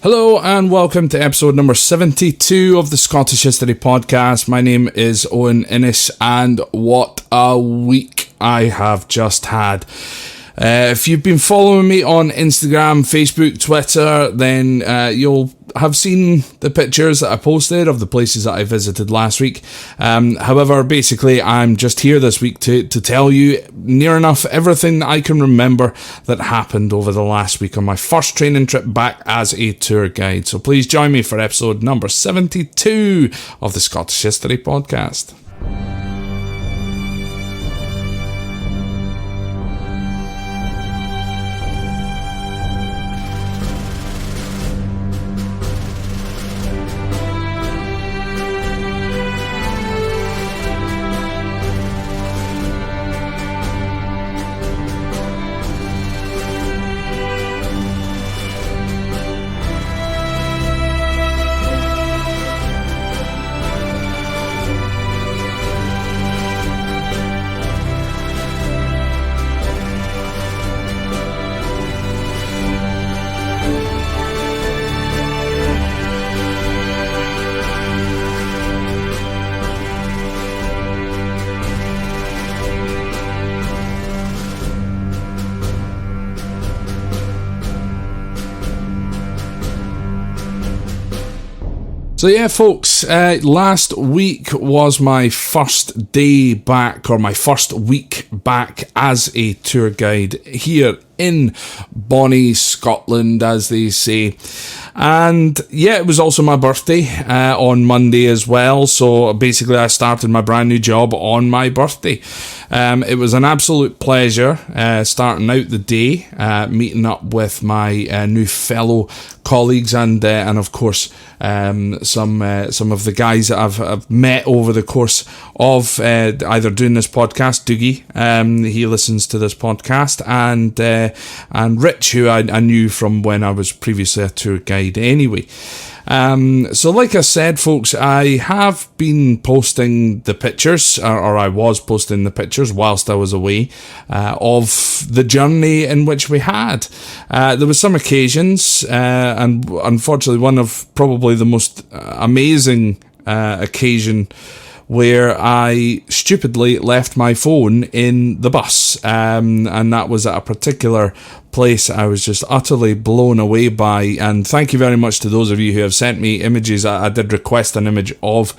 Hello and welcome to episode number 72 of the Scottish History Podcast. My name is Owen Innes and what a week I have just had. If you've been following me on Instagram, Facebook, Twitter, then you'll have seen the pictures that I posted of the places that I visited last week. However, basically, I'm just here this week to tell you near enough everything that I can remember that happened over the last week on my first training trip back as a tour guide. So please join me for episode number 72 of the Scottish History Podcast. So yeah, folks, last week was my first day back, or my first week back as a tour guide here in Bonnie, Scotland, as they say. And yeah, it was also my birthday on Monday as well. So basically I started my brand new job on my birthday. It was an absolute pleasure starting out the day, meeting up with my new fellow colleagues and of course some of the guys that I've met over the course of either doing this podcast. Doogie, he listens to this podcast, and Rich, who I knew from when I was previously a tour guide anyway. So like I said, folks, I have been posting the pictures, or I was posting the pictures whilst I was away, of the journey in which we had. There was some occasions, and unfortunately one of probably the most amazing occasion where I stupidly left my phone in the bus, and that was at a particular place I was just utterly blown away by. And thank you very much to those of you who have sent me images. I did request an image of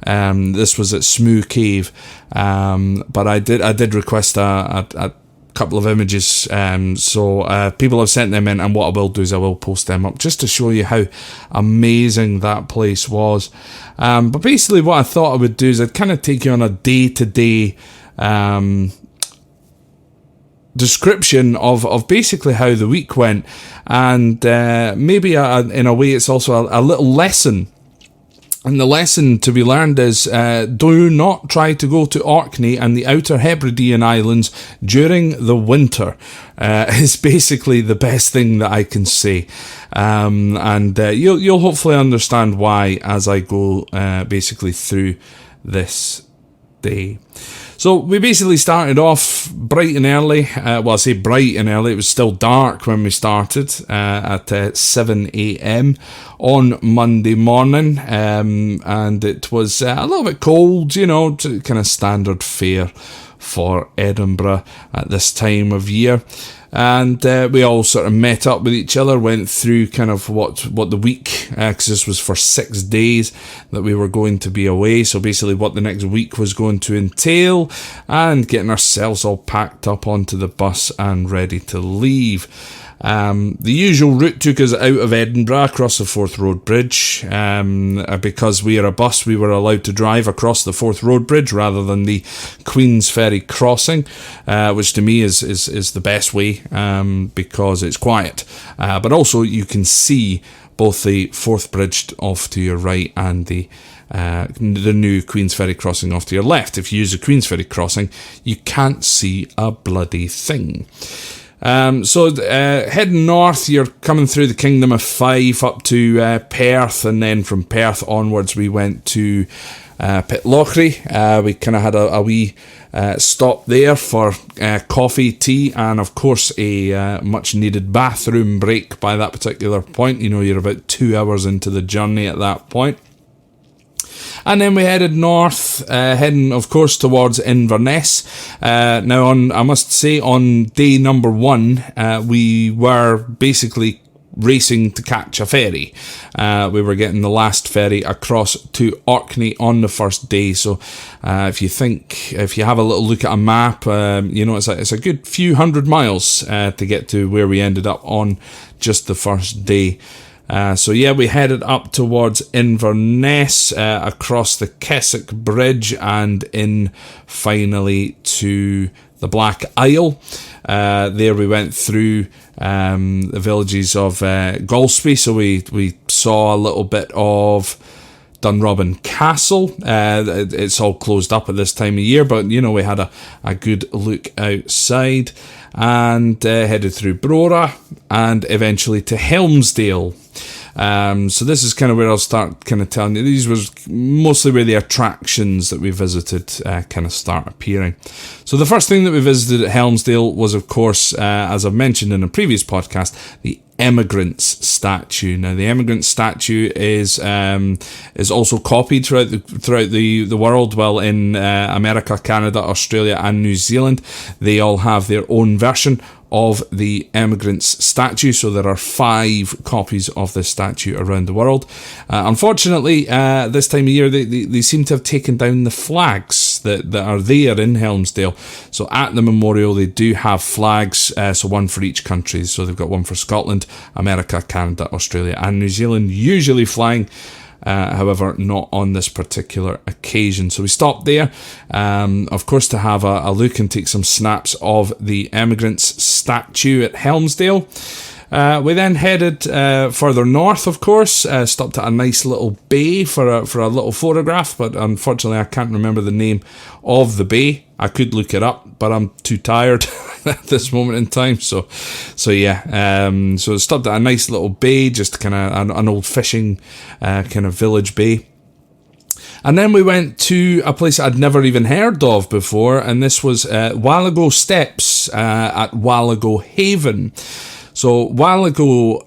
this was at Smoo Cave, but I did request a couple of images, so people have sent them in, and what I will do is I will post them up just to show you how amazing that place was. But basically what I thought I would do is I'd kind of take you on a day-to-day description of basically how the week went, and maybe in a way it's also a little lesson. And the lesson to be learned is do not try to go to Orkney and the Outer Hebridean Islands during the winter. Is basically the best thing that I can say. And you'll hopefully understand why as I go basically through this day. So we basically started off bright and early. Well, I say bright and early. It was still dark when we started at 7 a.m. on Monday morning. And it was a little bit cold, you know, kind of standard fare for Edinburgh at this time of year. And we all sort of met up with each other, went through kind of what the week, because this was for 6 days that we were going to be away, so basically what the next week was going to entail, and getting ourselves all packed up onto the bus and ready to leave. The usual route took us out of Edinburgh across the Forth Road Bridge. Because we are a bus, we were allowed to drive across the Forth Road Bridge rather than the Queen's Ferry crossing, which to me is the best way, because it's quiet, but also you can see both the Forth Bridge off to your right and the new Queen's Ferry crossing off to your left. If you use the Queen's Ferry crossing, you can't see a bloody thing. So heading north, you're coming through the Kingdom of Fife up to Perth, and then from Perth onwards we went to Pitlochry. We kind of had a wee stop there for coffee, tea, and of course a much needed bathroom break by that particular point. You know, you're about 2 hours into the journey at that point. And then we headed north, heading, of course, towards Inverness. Now, I must say, on day number 1, we were basically racing to catch a ferry. We were getting the last ferry across to Orkney on the first day. So if you have a little look at a map, it's a good few hundred miles to get to where we ended up on just the first day. We headed up towards Inverness, across the Keswick Bridge, and in finally to the Black Isle. There we went through the villages of Golspie, so we saw a little bit of Dunrobin Castle. It's all closed up at this time of year, but we had a good look outside, and headed through Brora and eventually to Helmsdale. So this is kind of where I'll start kind of telling you. These was mostly where the attractions that we visited kind of start appearing. So the first thing that we visited at Helmsdale was, of course, as I've mentioned in a previous podcast, the Immigrants Statue. Now, the Immigrants Statue is also copied throughout the world. Well, in America, Canada, Australia, and New Zealand, they all have their own version of the Immigrants Statue. So there are 5 copies of this statue around the world. Unfortunately, this time of year, they seem to have taken down the flags that are there in Helmsdale. So at the memorial, they do have flags, so one for each country. So they've got one for Scotland, America, Canada, Australia, and New Zealand, usually flying. However, not on this particular occasion. So we stopped there, of course, to have a look and take some snaps of the Immigrants Statue at Helmsdale. We then headed further north, of course, stopped at a nice little bay for a little photograph, but unfortunately I can't remember the name of the bay. I could look it up, but I'm too tired at this moment in time. So stopped at a nice little bay, just kind of an old fishing kind of village bay. And then we went to a place I'd never even heard of before, and this was Wallago Steps at Wallago Haven. So Wallago,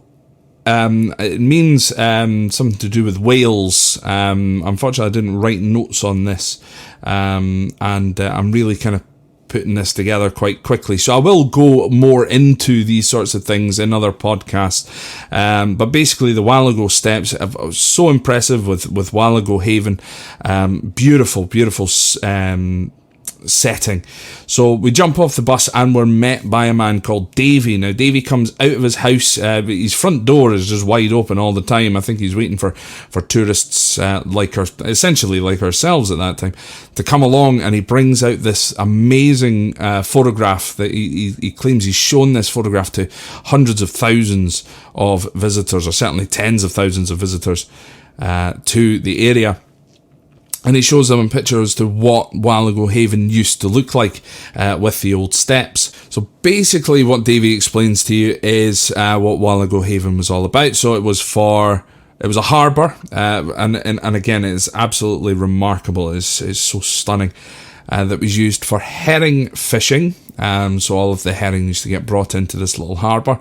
it means something to do with whales. Unfortunately, I didn't write notes on this, and I'm really kind of putting this together quite quickly. So I will go more into these sorts of things in other podcasts. But basically, the Wallago Steps are so impressive with Wallago Haven. Beautiful setting. So we jump off the bus and we're met by a man called Davy. Now, Davy comes out of his house. His front door is just wide open all the time. I think he's waiting for tourists essentially like ourselves at that time, to come along, and he brings out this amazing photograph that he claims he's shown this photograph to hundreds of thousands of visitors, or certainly tens of thousands of visitors to the area. And he shows them in pictures to what Wallago Haven used to look like with the old steps. So basically what Davey explains to you is what Wallago Haven was all about. So it was a harbour, and again, it's absolutely remarkable. It's so stunning. That was used for herring fishing. So all of the herring used to get brought into this little harbour.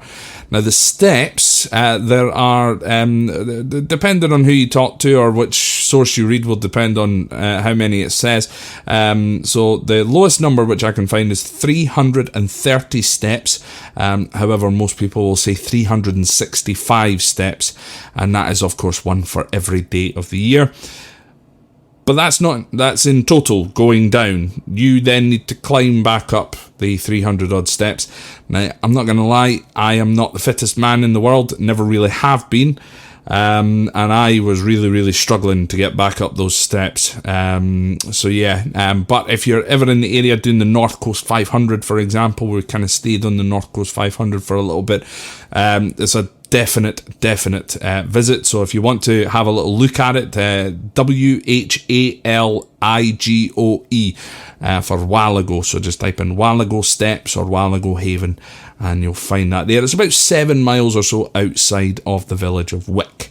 Now the steps, there are, depending on who you talk to or which source you read will depend on how many it says. So the lowest number which I can find is 330 steps. However, most people will say 365 steps. And that is, of course, one for every day of the year. But that's in total going down. You then need to climb back up the 300 odd steps. Now, I'm not going to lie, I am not the fittest man in the world, never really have been. And I was really, really struggling to get back up those steps. But if you're ever in the area doing the North Coast 500, for example, we kind of stayed on the North Coast 500 for a little bit. It's a definite visit. So if you want to have a little look at it, WHALIGOE for Wallago. So just type in Wallago Steps or Wallago Haven and you'll find that there. It's about 7 miles or so outside of the village of Wick.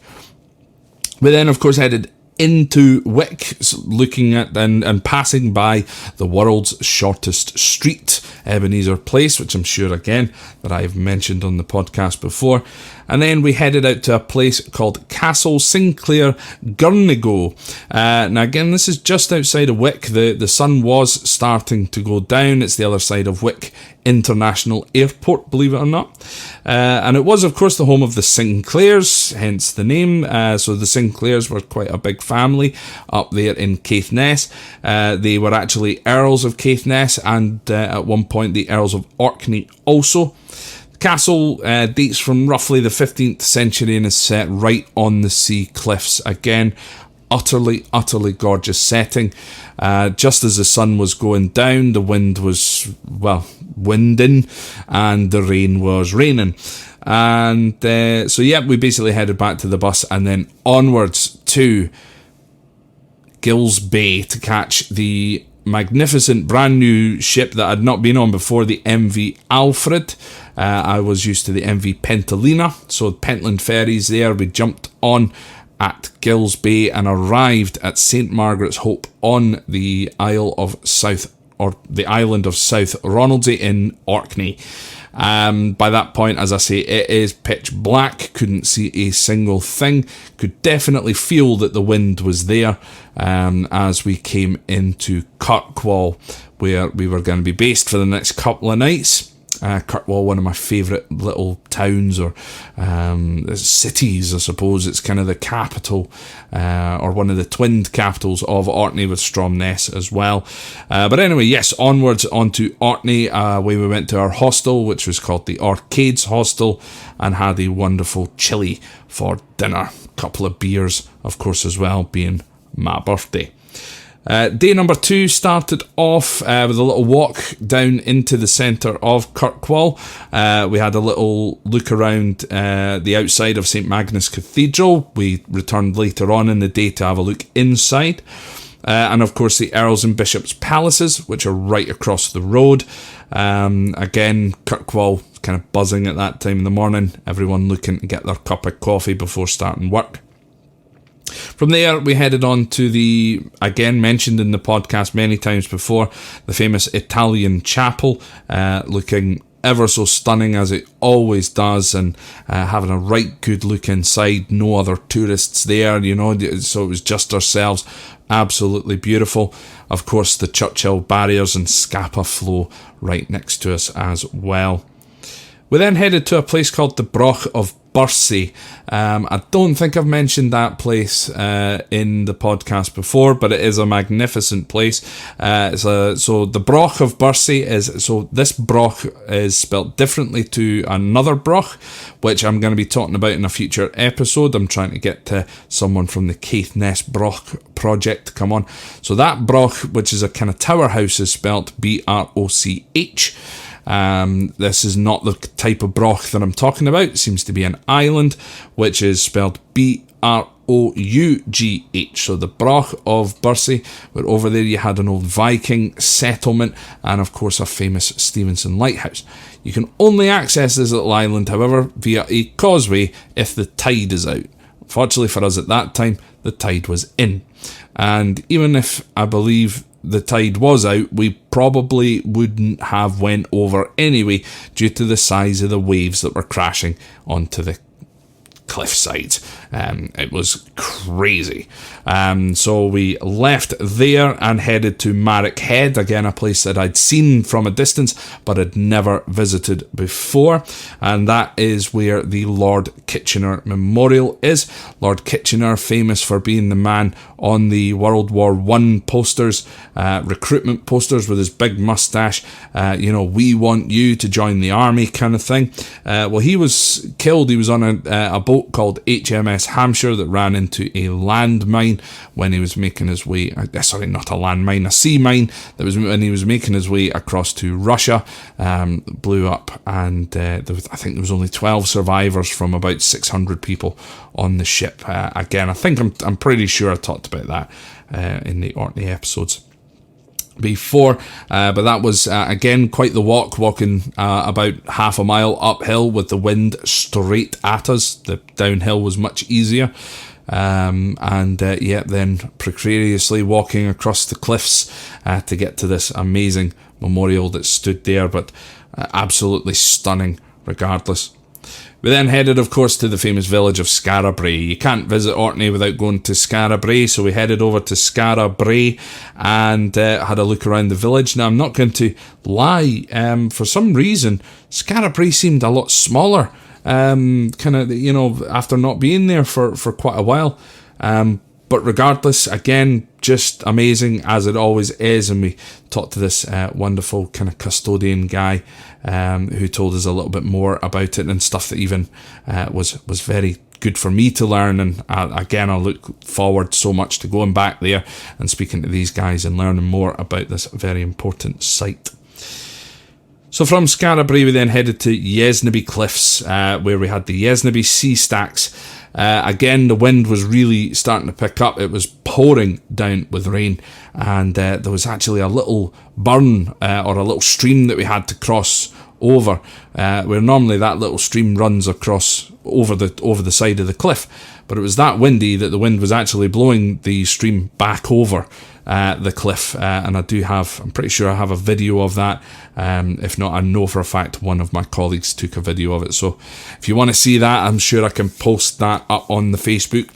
We then, of course, headed into Wick, looking at and passing by the world's shortest street, Ebenezer Place, which I'm sure, again, that I've mentioned on the podcast before. And then we headed out to a place called Castle Sinclair, Gurnigo. Now, again, this is just outside of Wick. The sun was starting to go down. It's the other side of Wick International Airport, believe it or not. And it was, of course, the home of the Sinclairs, hence the name. So the Sinclairs were quite a big family up there in Caithness. They were actually Earls of Caithness and at one point the Earls of Orkney also. The castle dates from roughly the 15th century and is set right on the sea cliffs. Again, utterly gorgeous setting. Just as the sun was going down, the wind was, winding, and the rain was raining. And so we basically headed back to the bus and then onwards to Gills Bay to catch the magnificent brand new ship that I'd not been on before, the MV Alfred. I was used to the MV Pentalina, so Pentland Ferries there. We jumped on at Gills Bay and arrived at St Margaret's Hope on the island of South Ronaldsay in Orkney. By that point, as I say, it is pitch black, couldn't see a single thing, could definitely feel that the wind was there as we came into Kirkwall, where we were going to be based for the next couple of nights. Kirkwall, one of my favourite little towns or cities, I suppose. It's kind of the capital or one of the twinned capitals of Orkney with Stromness as well. But anyway, yes, onwards onto Orkney, where we went to our hostel, which was called the Arcades Hostel, and had a wonderful chili for dinner. A couple of beers, of course, as well, being my birthday. Day number 2 started off with a little walk down into the centre of Kirkwall. We had a little look around the outside of St Magnus Cathedral. We returned later on in the day to have a look inside. And of course the Earls and Bishops' Palaces, which are right across the road. Again, Kirkwall kind of buzzing at that time in the morning. Everyone looking to get their cup of coffee before starting work. From there, we headed on to the, again mentioned in the podcast many times before, the famous Italian chapel, looking ever so stunning as it always does, and having a right good look inside. No other tourists there, so it was just ourselves. Absolutely beautiful. Of course, the Churchill barriers and Scapa Flow right next to us as well. We then headed to a place called the Brock of Bersie. I don't think I've mentioned that place in the podcast before, but it is a magnificent place. So the Brock of Bersie this Brock is spelt differently to another Brock, which I'm going to be talking about in a future episode. I'm trying to get to someone from the Caithness Brock project to come on. So that Brock, which is a kind of tower house, is spelt B-R-O-C-H. This is not the type of broch that I'm talking about. It seems to be an island, which is spelled B-R-O-U-G-H. So the Brock of Bersie, where over there you had an old Viking settlement and, of course, a famous Stevenson lighthouse. You can only access this little island, however, via a causeway if the tide is out. Fortunately for us at that time, the tide was in. And even if I believe the tide was out, we probably wouldn't have went over anyway due to the size of the waves that were crashing onto the cliff sides. It was crazy. So we left there and headed to Marrick Head, again a place that I'd seen from a distance but had never visited before, and that is where the Lord Kitchener Memorial is. Lord Kitchener, famous for being the man on the World War I posters, recruitment posters with his big moustache, we want you to join the army kind of thing. Well, he was killed. He was on a boat called HMS Hampshire that ran into a landmine when he was making his way, a sea mine that was when he was making his way across to Russia, blew up, and I think there was only 12 survivors from about 600 people on the ship. Again, I'm pretty sure I talked about that in the Orkney episodes. before, but that was again quite the walk, walking about half a mile uphill with the wind straight at us. The downhill was much easier, then precariously walking across the cliffs to get to this amazing memorial that stood there, but absolutely stunning regardless. We then headed, of course, to the famous village of Skara Brae. You can't visit Orkney without going to Skara Brae, so we headed over to Skara Brae and had a look around the village. Now, I'm not going to lie, for some reason, Skara Brae seemed a lot smaller, after not being there for quite a while. But regardless, again, just amazing as it always is. And we talked to this wonderful kind of custodian guy who told us a little bit more about it and stuff that even was very good for me to learn. And again, I look forward so much to going back there and speaking to these guys and learning more about this very important site. So from Skara Brae, we then headed to Yesnaby Cliffs, where we had the Yesnaby Sea Stacks. Again, the wind was really starting to pick up. It was pouring down with rain, and there was actually a little burn or a little stream that we had to cross over, where normally that little stream runs across over the side of the cliff. But it was that windy that the wind was actually blowing the stream back over the cliff, and I'm pretty sure I have a video of that. If not, I know for a fact one of my colleagues took a video of it. So if you want to see that, I'm sure I can post that up on the Facebook.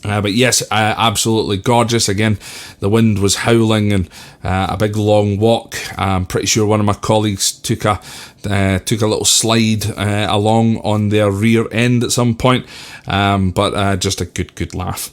But yes, absolutely gorgeous. Again, the wind was howling and a big long walk. I'm pretty sure one of my colleagues took a little slide along on their rear end at some point, but just a good laugh.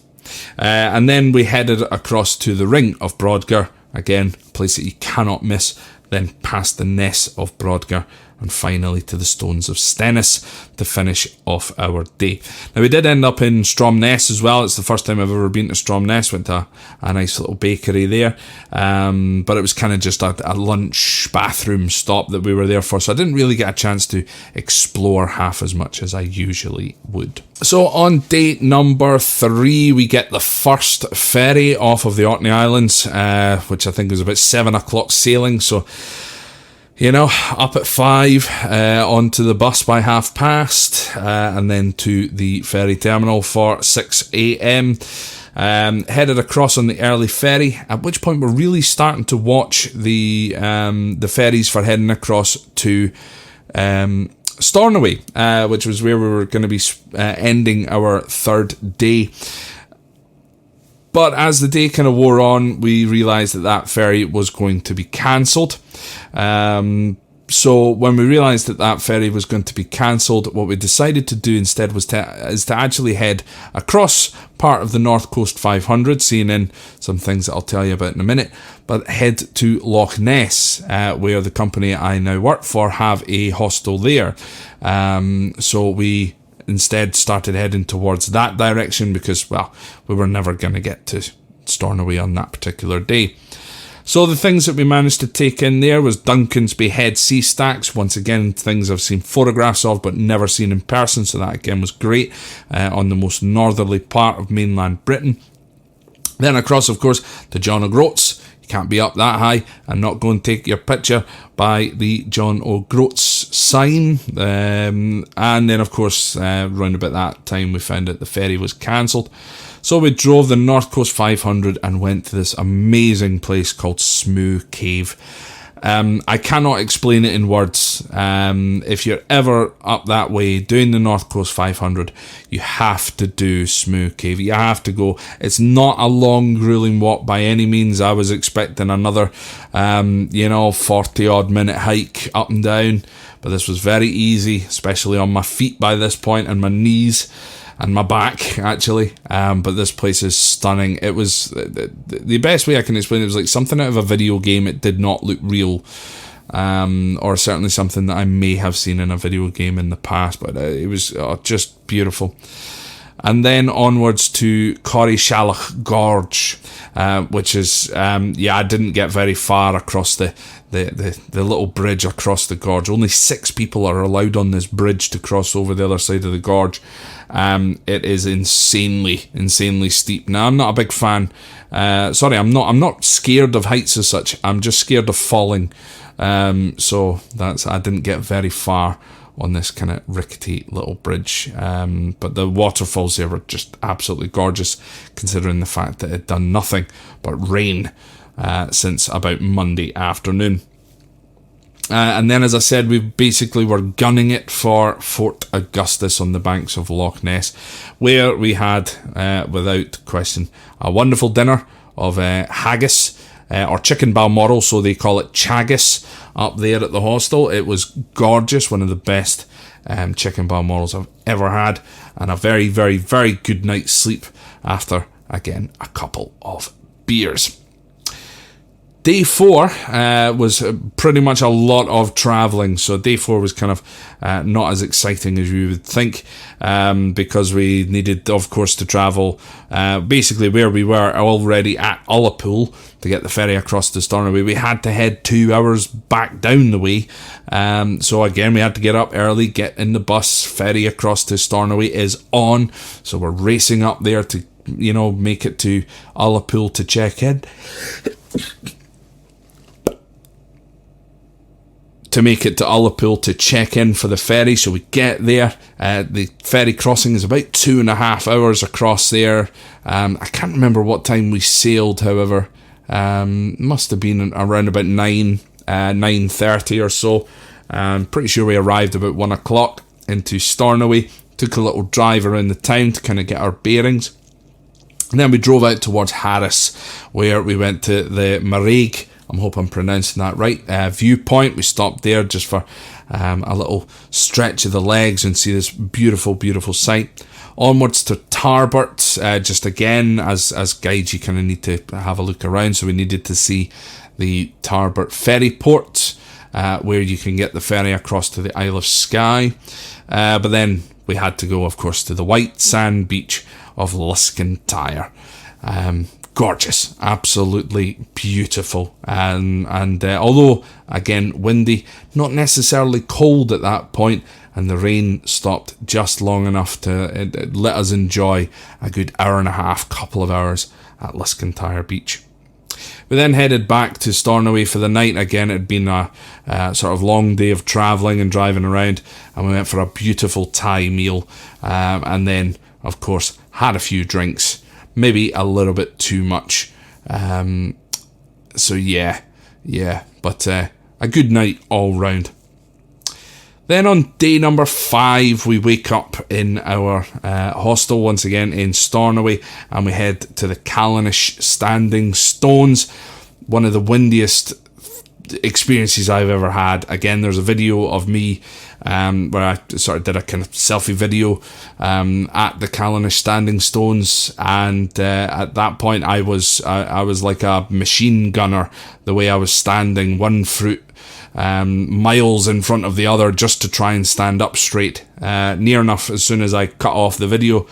And then we headed across to the Ring of Brodgar, again, a place that you cannot miss, then past the Ness of Brodgar, and finally to the Stones of Stennis to finish off our day. Now, we did end up in Stromness as well. It's the first time I've ever been to Stromness. Went to a nice little bakery there, but it was kind of just a lunch bathroom stop that we were there for, so I didn't really get a chance to explore half as much as I usually would. So on day number 3, we get the first ferry off of the Orkney Islands, which I think was about 7 o'clock sailing, so up at 5, onto the bus by past, and then to the ferry terminal for 6 a.m. Headed across on the early ferry, at which point we're really starting to watch the ferries for heading across to Stornoway, which was where we were going to be ending our third day. But as the day kind of wore on, we realised that ferry was going to be cancelled. So when we realised that ferry was going to be cancelled, what we decided to do instead was to actually head across part of the North Coast 500, seeing in some things that I'll tell you about in a minute, but head to Loch Ness, where the company I now work for have a hostel there. So we instead started heading towards that direction because, we were never going to get to Stornoway on that particular day. So the things that we managed to take in there was Duncansby Head Sea Stacks. Once again, things I've seen photographs of but never seen in person, so that again was great, on the most northerly part of mainland Britain. Then across, of course, to John O'Groats. You can't be up that high and not go and take your picture by the John O'Groats sign. And then, of course, round about that time, we found out the ferry was cancelled. So we drove the North Coast 500 and went to this amazing place called Smoo Cave. I cannot explain it in words. If you're ever up that way doing the North Coast 500, you have to do Smoo Cave. You have to go. It's not a long, grueling walk by any means. I was expecting another, 40-odd minute hike up and down, but this was very easy, especially on my feet by this point and my knees. And my back, actually. But this place is stunning. It was the best way I can explain it was like something out of a video game. It did not look real, or certainly something that I may have seen in a video game in the past. But it was just beautiful. and then onwards to Corryshallach Gorge, which is, I didn't get very far across the little bridge across the gorge. Only 6 people are allowed on this bridge to cross over the other side of the gorge. It is insanely steep. Now, I'm not a big fan. I'm not scared of heights as such. I'm just scared of falling. So I didn't get very far on this kind of rickety little bridge. But the waterfalls there were just absolutely gorgeous, considering the fact that it had done nothing but rain since about Monday afternoon. And then, as I said, we basically were gunning it for Fort Augustus on the banks of Loch Ness, where we had, without question, a wonderful dinner of haggis, or chicken balmoral, so they call it chaggis, up there at the hostel. It was gorgeous, one of the best chicken balmorals I've ever had, and a very, very, very good night's sleep after, again, a couple of beers. Day 4 was pretty much a lot of travelling, so day 4 was kind of not as exciting as you would think, because we needed, of course, to travel basically where we were already at Ullapool to get the ferry across to Stornoway. We had to head 2 hours back down the way, so again we had to get up early, get in the bus. Ferry across to Stornoway is on, so we're racing up there to, make it to Ullapool to check in. To make it to Ullapool to check in for the ferry, so we get there. The ferry crossing is about 2.5 hours across there. I can't remember what time we sailed, however. Must have been around about 9:30 or so. I'm pretty sure we arrived about 1 o'clock into Stornoway. Took a little drive around the town to kind of get our bearings. And then we drove out towards Harris, where we went to the Maraig, I hope I'm pronouncing that right, viewpoint. We stopped there just for a little stretch of the legs and see this beautiful, beautiful sight. Onwards to Tarbert, just again, as guides you kind of need to have a look around, so we needed to see the Tarbert ferry port, where you can get the ferry across to the Isle of Skye. But then we had to go, of course, to the white sand beach of Liskintyre. Gorgeous, absolutely beautiful, and although again windy, not necessarily cold at that point, and the rain stopped just long enough to let us enjoy a good couple of hours at Liskintyre Beach. We then headed back to Stornoway for the night. Again, it had been a sort of long day of travelling and driving around, and we went for a beautiful Thai meal, and then of course had a few drinks. Maybe a little bit too much. So yeah. But a good night all round. Then on day number 5, we wake up in our hostel once again in Stornoway, and we head to the Callanish Standing Stones, one of the windiest experiences I've ever had. Again, there's a video of me where I sort of did a kind of selfie video at the Callanish Standing Stones, and at that point I was like a machine gunner, the way I was standing, one foot miles in front of the other just to try and stand up straight. Near enough, as soon as I cut off the video,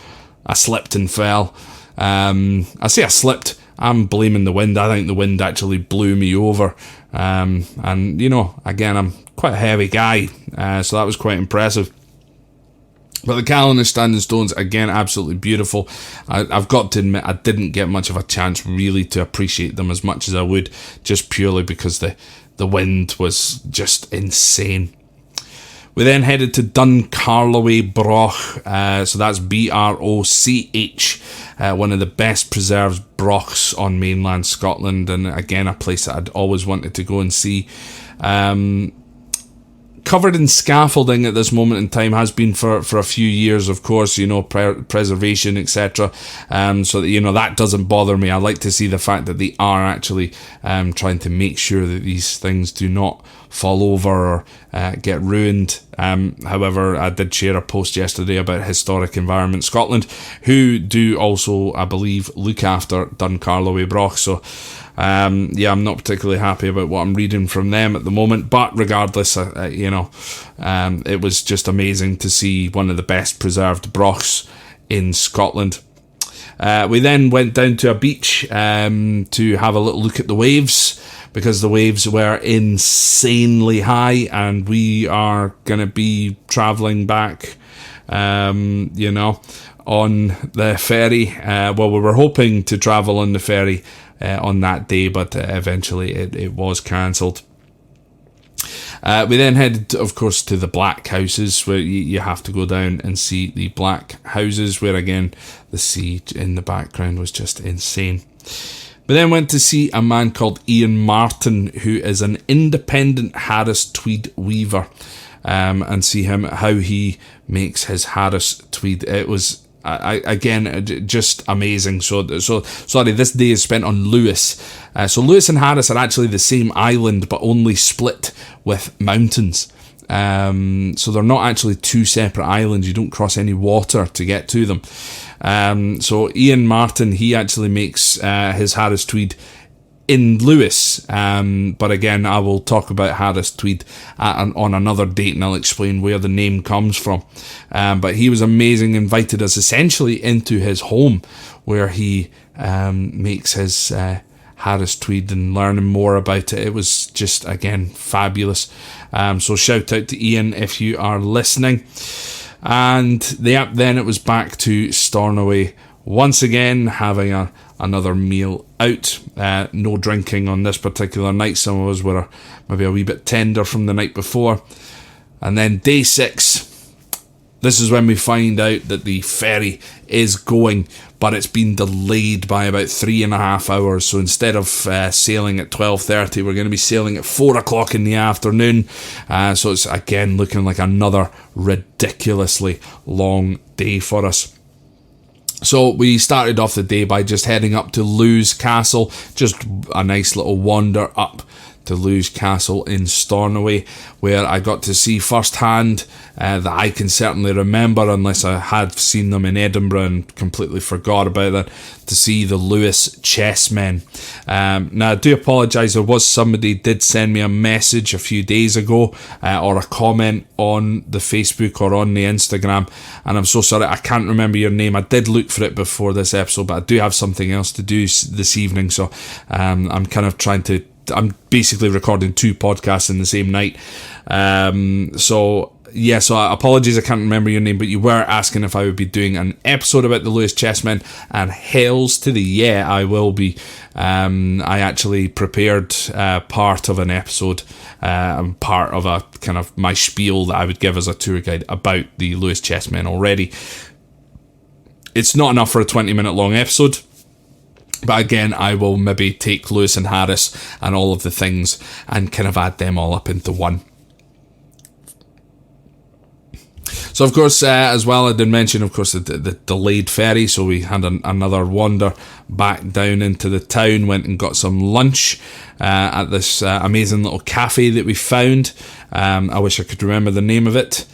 I slipped and fell. I say I slipped, I'm blaming the wind. I think the wind actually blew me over. And, again, I'm quite a heavy guy, so that was quite impressive. But the Callanish Standing Stones, again, absolutely beautiful. I've got to admit, I didn't get much of a chance really to appreciate them as much as I would, just purely because the wind was just insane. We then headed to Duncarloway Broch, so that's Broch, one of the best preserved brochs on mainland Scotland, and again a place that I'd always wanted to go and see. Covered in scaffolding at this moment in time, has been for a few years, of course, preservation, etc. So that, that doesn't bother me. I like to see the fact that they are actually trying to make sure that these things do not fall over or get ruined. However, I did share a post yesterday about Historic Environment Scotland, who do also, I believe, look after Duncarloway Broch. So I'm not particularly happy about what I'm reading from them at the moment, but regardless, it was just amazing to see one of the best preserved brochs in Scotland. We then went down to a beach to have a little look at the waves, because the waves were insanely high, and we are going to be travelling back, on the ferry. Well, we were hoping to travel on the ferry on that day, but eventually it was cancelled. We then headed, of course, to the Black Houses, where you have to go down and see the Black Houses, where again the sea in the background was just insane. We then went to see a man called Ian Martin, who is an independent Harris tweed weaver, and see how he makes his Harris tweed. It was again just amazing. So sorry, this day is spent on Lewis. So Lewis and Harris are actually the same island, but only split with mountains. So they're not actually two separate islands. You don't cross any water to get to them. So Ian Martin, he actually makes his Harris tweed in Lewis, but again, I will talk about Harris tweed on another date, and I'll explain where the name comes from. But he was amazing, invited us essentially into his home, where he makes his Harris tweed, and learning more about it. It was just, again, fabulous. So shout out to Ian if you are listening. And then it was back to Stornoway once again, having another meal out. No drinking on this particular night. Some of us were maybe a wee bit tender from the night before. And then day 6, this is when we find out that the ferry is going, but it's been delayed by about 3.5 hours. So instead of sailing at 12:30, we're going to be sailing at 4 o'clock in the afternoon. So it's again looking like another ridiculously long day for us. So we started off the day by just heading up to Lewes Castle, just a nice little wander up to Lewes Castle in Stornoway, where I got to see firsthand that I can certainly remember, unless I had seen them in Edinburgh and completely forgot about it, to see the Lewis Chessmen. Now I do apologise, there was somebody did send me a message a few days ago, or a comment on the Facebook or on the Instagram, and I'm so sorry I can't remember your name. I did look for it before this episode, but I do have something else to do this evening, so I'm kind of I'm basically recording 2 podcasts in the same night. So apologies, I can't remember your name, but you were asking if I would be doing an episode about the Lewis Chessmen, and hails to the I will be. I actually prepared part of an episode, part of a kind of my spiel that I would give as a tour guide about the Lewis Chessmen already. It's not enough for a 20-minute long episode. But again, I will maybe take Lewis and Harris and all of the things and kind of add them all up into one. So, of course, as well, I did mention, of course, the delayed ferry. So we had another wander back down into the town, went and got some lunch at this amazing little cafe that we found. I wish I could remember the name of it.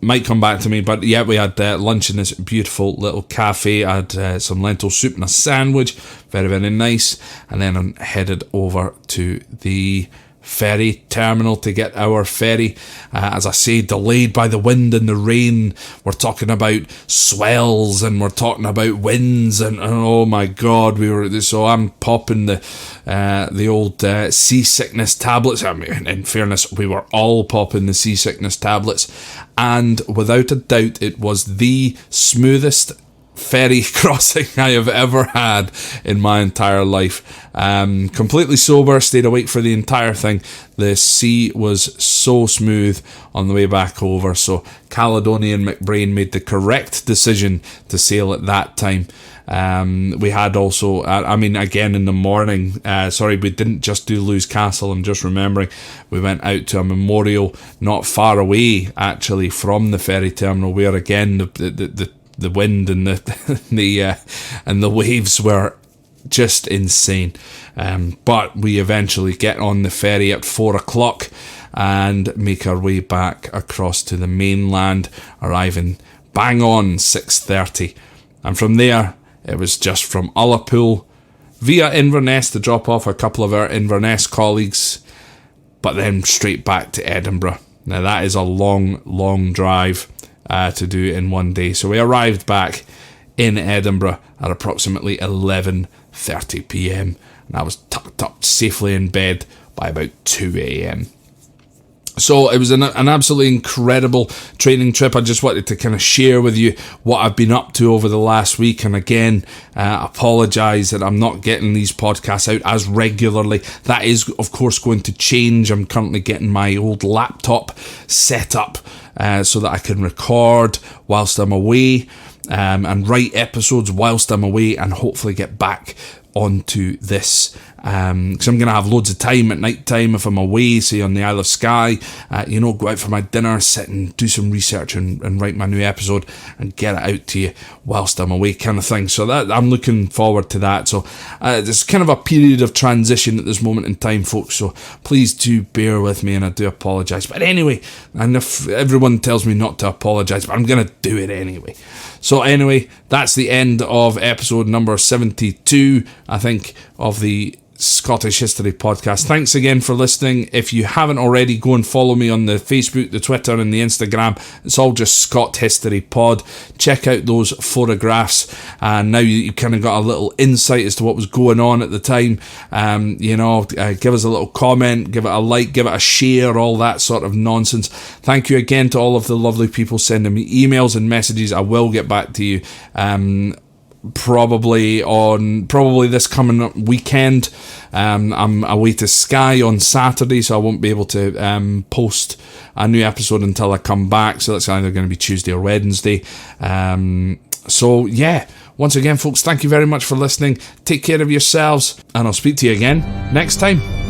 Might come back to me, but yeah, we had lunch in this beautiful little cafe. I had some lentil soup and a sandwich, very, very nice, and then I headed over to the ferry terminal to get our ferry. As I say, delayed by the wind and the rain. We're talking about swells and we're talking about winds, and oh my god, so I'm popping the old seasickness tablets. I mean, in fairness, we were all popping the seasickness tablets, and without a doubt it was the smoothest ferry crossing I have ever had in my entire life. Completely sober, stayed awake for the entire thing. The sea was so smooth on the way back over, so Caledonian McBrain made the correct decision to sail at that time. We had also, again in the morning, we didn't just do Lewes Castle, I'm just remembering, we went out to a memorial not far away actually from the ferry terminal, where again the wind and the waves were just insane. But we eventually get on the ferry at 4 o'clock and make our way back across to the mainland, arriving bang on 6:30. And from there, it was just from Ullapool via Inverness to drop off a couple of our Inverness colleagues, but then straight back to Edinburgh. Now that is a long, long drive. to do in one day. So we arrived back in Edinburgh at approximately 11:30 p.m. and I was tucked up safely in bed by about 2 a.m. So it was an absolutely incredible training trip. I just wanted to kind of share with you what I've been up to over the last week. And again, apologise that I'm not getting these podcasts out as regularly. That is, of course, going to change. I'm currently getting my old laptop set up so that I can record whilst I'm away and write episodes whilst I'm away, and hopefully get back onto this, because I'm going to have loads of time at night time if I'm away, say on the Isle of Skye, go out for my dinner, sit and do some research and write my new episode and get it out to you whilst I'm away, kind of thing. So that I'm looking forward to that. So there's kind of a period of transition at this moment in time, folks, so please do bear with me, and I do apologise. But anyway, and if everyone tells me not to apologise, but I'm going to do it anyway. So anyway, that's the end of episode number 72, I think, of the Scottish History Podcast. Thanks again for listening. If you haven't already, go and follow me on the Facebook, the Twitter and the Instagram. It's all just Scott History Pod. Check out those photographs, and now you've kind of got a little insight as to what was going on at the time. Give us a little comment, give it a like, give it a share, all that sort of nonsense. Thank you again to all of the lovely people sending me emails and messages. I will get back to you probably this coming weekend. I'm away to Skye on Saturday, so I won't be able to post a new episode until I come back, so that's either going to be Tuesday or Wednesday. So yeah, once again folks, thank you very much for listening. Take care of yourselves, and I'll speak to you again next time.